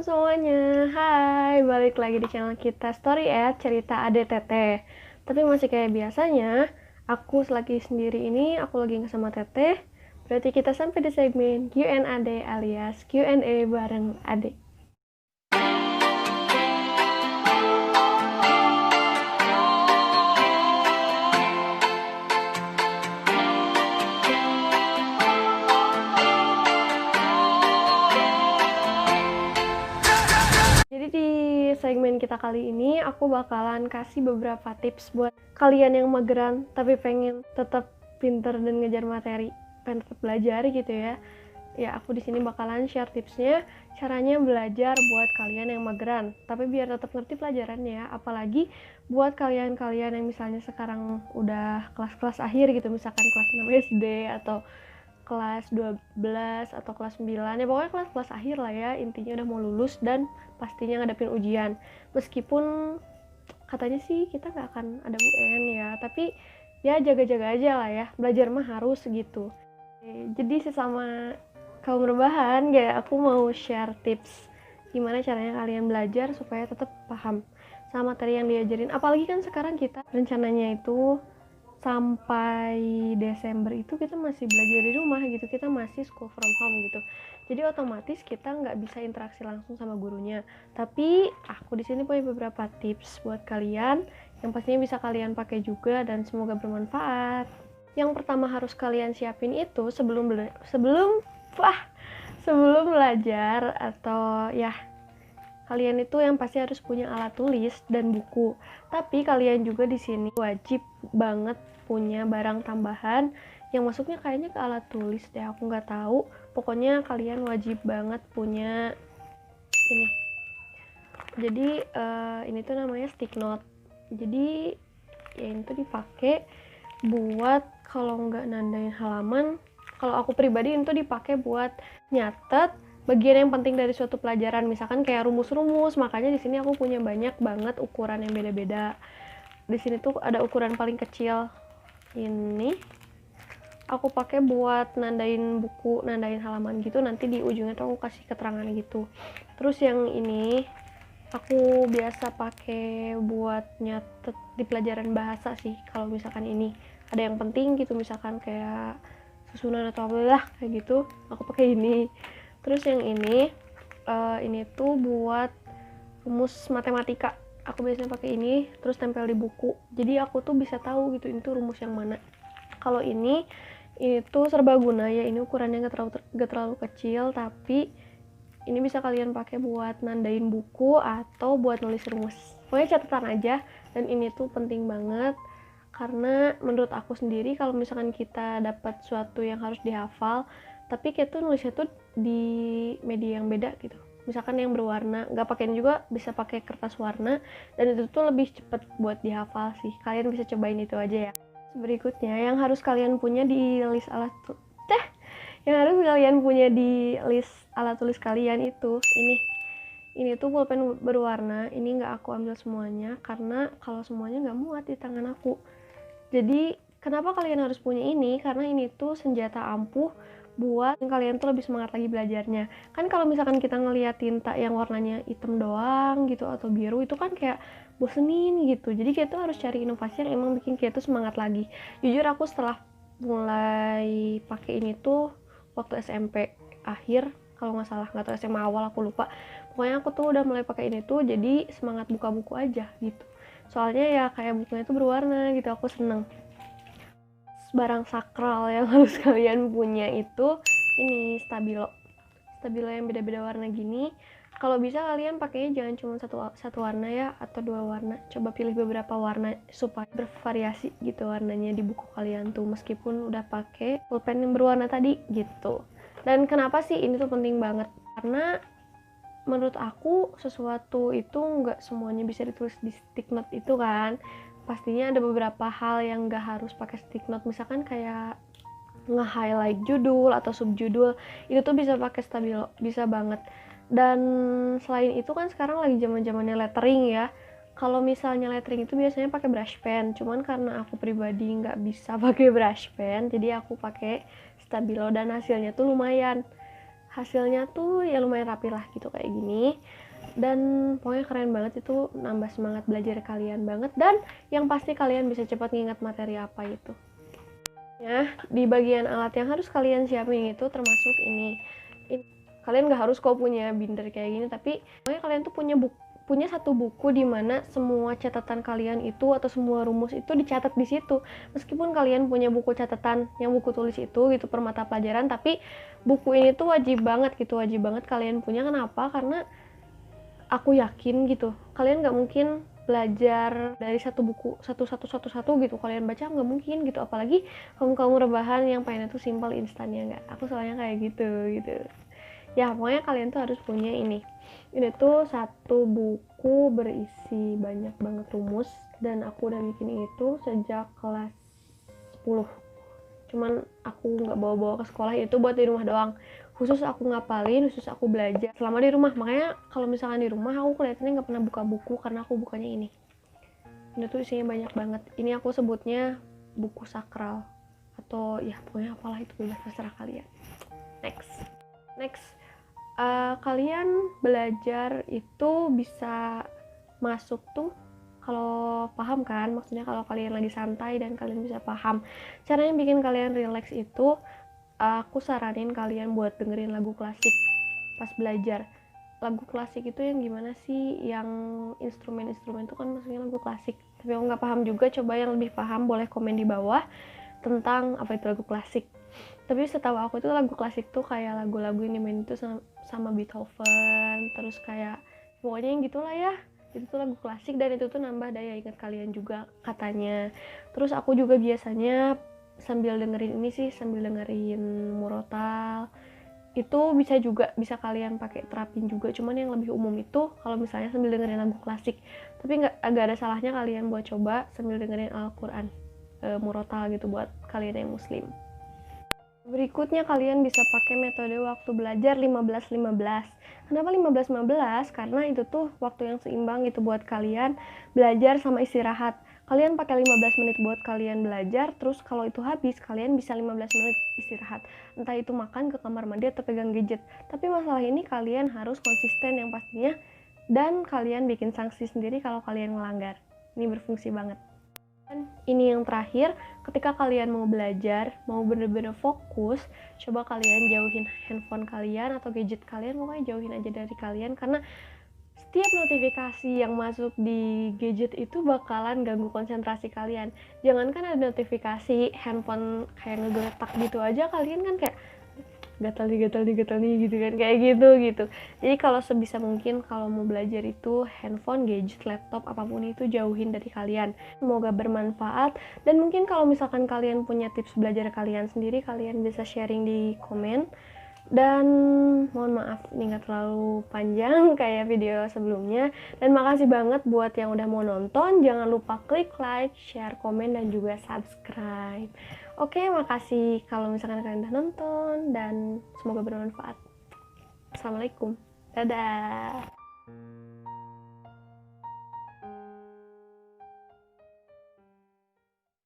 semuanya, hai, balik lagi di channel kita Story at Cerita ADTT. Tapi masih kayak biasanya, aku lagi sendiri ini, aku lagi nggak sama Teteh. Berarti kita sampai di segmen Q&A alias Q&A bareng Ade. Jadi di segmen kita kali ini aku bakalan kasih beberapa tips buat kalian yang mageran tapi pengen tetap pinter dan ngejar materi, pengen tetap belajar gitu ya. Ya aku di sini bakalan share tipsnya, caranya belajar buat kalian yang mageran, tapi biar tetap ngerti pelajarannya. Apalagi buat kalian-kalian yang misalnya sekarang udah kelas-kelas akhir gitu, misalkan kelas 6 SD atau kelas 12 atau kelas 9, ya pokoknya kelas-kelas akhir lah ya, intinya udah mau lulus dan pastinya ngadepin ujian. Meskipun katanya sih kita nggak akan ada UN ya, tapi ya jaga-jaga aja lah ya, belajar mah harus gitu. Jadi sesama kaum rebahan ya, aku mau share tips gimana caranya kalian belajar supaya tetap paham sama materi yang diajarin. Apalagi kan sekarang kita rencananya itu sampai Desember itu kita masih belajar di rumah gitu, kita masih school from home gitu. Jadi otomatis kita nggak bisa interaksi langsung sama gurunya. Tapi aku di sini punya beberapa tips buat kalian yang pastinya bisa kalian pakai juga dan semoga bermanfaat. Yang pertama harus kalian siapin itu sebelum belajar atau ya kalian itu yang pasti harus punya alat tulis dan buku. Tapi kalian juga di sini wajib banget punya barang tambahan yang masuknya kayaknya ke alat tulis deh, aku nggak tahu. Pokoknya kalian wajib banget punya ini. Jadi ini tuh namanya stick note. Jadi ya ini tuh dipakai buat kalau nggak nandain halaman. Kalau aku pribadi itu dipakai buat nyatet bagian yang penting dari suatu pelajaran, misalkan kayak rumus-rumus. Makanya di sini aku punya banyak banget ukuran yang beda-beda. Di sini tuh ada ukuran paling kecil. Ini aku pakai buat nandain buku, nandain halaman gitu. Nanti di ujungnya tuh aku kasih keterangan gitu. Terus yang ini aku biasa pakai buat nyatet di pelajaran bahasa sih. Kalau misalkan ini ada yang penting gitu, misalkan kayak susunan atau apalah kayak gitu, aku pakai ini. Terus yang ini tuh buat rumus matematika, aku biasanya pakai ini terus tempel di buku, jadi aku tuh bisa tahu gitu ini tuh rumus yang mana. Kalau ini tuh serbaguna ya, ini ukurannya gak terlalu kecil, tapi ini bisa kalian pakai buat nandain buku atau buat nulis rumus. Pokoknya catatan aja. Dan ini tuh penting banget karena menurut aku sendiri kalau misalkan kita dapat suatu yang harus dihafal tapi kita tuh nulisnya tuh di media yang beda gitu, misalkan yang berwarna, nggak pakein juga bisa pakai kertas warna, dan itu tuh lebih cepet buat dihafal sih. Kalian bisa cobain itu aja ya. Berikutnya yang harus kalian punya di list alat tulis kalian itu ini tuh pulpen berwarna. Ini nggak aku ambil semuanya karena kalau semuanya nggak muat di tangan aku. Jadi kenapa kalian harus punya ini, karena ini tuh senjata ampuh buat kalian tuh lebih semangat lagi belajarnya. Kan kalau misalkan kita ngeliat tinta yang warnanya hitam doang gitu atau biru, itu kan kayak bosenin gitu. Jadi kita tuh harus cari inovasi yang emang bikin kita tuh semangat lagi. Jujur aku setelah mulai pakai ini tuh waktu SMP akhir kalau nggak salah, nggak tahu SMA awal, aku lupa. Pokoknya aku tuh udah mulai pakai ini tuh jadi semangat buka buku aja gitu. Soalnya ya kayak bukunya tuh berwarna gitu, aku seneng. Barang sakral yang harus kalian punya itu ini stabilo yang beda-beda warna gini. Kalau bisa kalian pakainya jangan cuma satu warna ya, atau dua warna. Coba pilih beberapa warna supaya bervariasi gitu warnanya di buku kalian tuh, meskipun udah pakai pulpen yang berwarna tadi gitu. Dan kenapa sih ini tuh penting banget? Karena menurut aku sesuatu itu nggak semuanya bisa ditulis di stick note itu kan. Pastinya ada beberapa hal yang nggak harus pakai stick note, misalkan kayak nge-highlight judul atau subjudul, itu tuh bisa pakai stabilo, bisa banget. Dan selain itu kan sekarang lagi zaman-zamannya lettering ya. Kalau misalnya lettering itu biasanya pakai brush pen, cuman karena aku pribadi nggak bisa pakai brush pen, jadi aku pakai stabilo dan hasilnya tuh lumayan. hasilnya tuh ya lumayan rapi lah gitu kayak gini. Dan pokoknya keren banget, itu nambah semangat belajar kalian banget. Dan yang pasti kalian bisa cepat ngingat materi apa itu ya. Di bagian alat yang harus kalian siapin itu termasuk ini. Kalian nggak harus kok punya binder kayak gini, tapi pokoknya kalian tuh punya satu buku di mana semua catatan kalian itu atau semua rumus itu dicatat di situ. Meskipun kalian punya buku catatan yang buku tulis itu gitu per mata pelajaran, tapi buku ini tuh wajib banget kalian punya. Kenapa? Karena aku yakin gitu kalian nggak mungkin belajar dari satu buku satu gitu kalian baca, nggak mungkin gitu. Apalagi kamu rebahan yang pengennya tuh simple instan, ya nggak? Aku soalnya kayak gitu ya. Pokoknya kalian tuh harus punya ini tuh satu buku berisi banyak banget rumus, dan aku udah bikin itu sejak kelas 10. Cuman aku nggak bawa-bawa ke sekolah, itu buat di rumah doang, khusus aku ngapalin, khusus aku belajar selama di rumah. Makanya kalau misalkan di rumah aku kelihatannya nggak pernah buka buku, karena aku bukanya ini tuh isinya banyak banget. Ini aku sebutnya buku sakral, atau ya pokoknya apalah itu, bebas terserah kalian. Next, kalian belajar itu bisa masuk tuh kalau paham kan, maksudnya kalau kalian lagi santai dan kalian bisa paham. Cara yang bikin kalian relax itu, aku saranin kalian buat dengerin lagu klasik pas belajar. Lagu klasik itu yang gimana sih? Yang instrumen-instrumen itu kan maksudnya lagu klasik. Tapi aku nggak paham juga, coba yang lebih paham boleh komen di bawah tentang apa itu lagu klasik. Tapi setahu aku itu lagu klasik tuh kayak lagu-lagu yang dimain itu sama Beethoven, terus kayak pokoknya yang gitulah ya. Itu tuh lagu klasik, dan itu tuh nambah daya ingat kalian juga katanya. Terus aku juga biasanya sambil dengerin murotal. Itu bisa kalian pakai terapin juga, cuman yang lebih umum itu kalau misalnya sambil dengerin lagu klasik. Tapi agak ada salahnya kalian buat coba sambil dengerin Al-Quran murotal gitu buat kalian yang muslim. Berikutnya kalian bisa pakai metode waktu belajar 15-15. Kenapa 15-15? Karena itu tuh waktu yang seimbang gitu buat kalian belajar sama istirahat. Kalian pakai 15 menit buat kalian belajar, terus kalau itu habis kalian bisa 15 menit istirahat. Entah itu makan, ke kamar mandi, atau pegang gadget. Tapi masalah ini kalian harus konsisten yang pastinya, dan kalian bikin sanksi sendiri kalau kalian melanggar. Ini berfungsi banget. Dan ini yang terakhir, ketika kalian mau belajar, mau bener-bener fokus, coba kalian jauhin handphone kalian atau gadget kalian, pokoknya jauhin aja dari kalian, karena setiap notifikasi yang masuk di gadget itu bakalan ganggu konsentrasi kalian. Jangankan ada notifikasi, handphone kayak ngegeletak gitu aja, kalian kan kayak gatal nih gitu kan, kayak gitu. Jadi kalau sebisa mungkin kalau mau belajar itu handphone, gadget, laptop, apapun itu jauhin dari kalian. Semoga bermanfaat, dan mungkin kalau misalkan kalian punya tips belajar kalian sendiri, kalian bisa sharing di komen. Dan mohon maaf ini nggak terlalu panjang kayak video sebelumnya, dan makasih banget buat yang udah mau nonton. Jangan lupa klik like, share, komen, dan juga subscribe. Oke, makasih kalau misalkan kalian udah nonton, dan semoga bermanfaat. Assalamualaikum, dadah.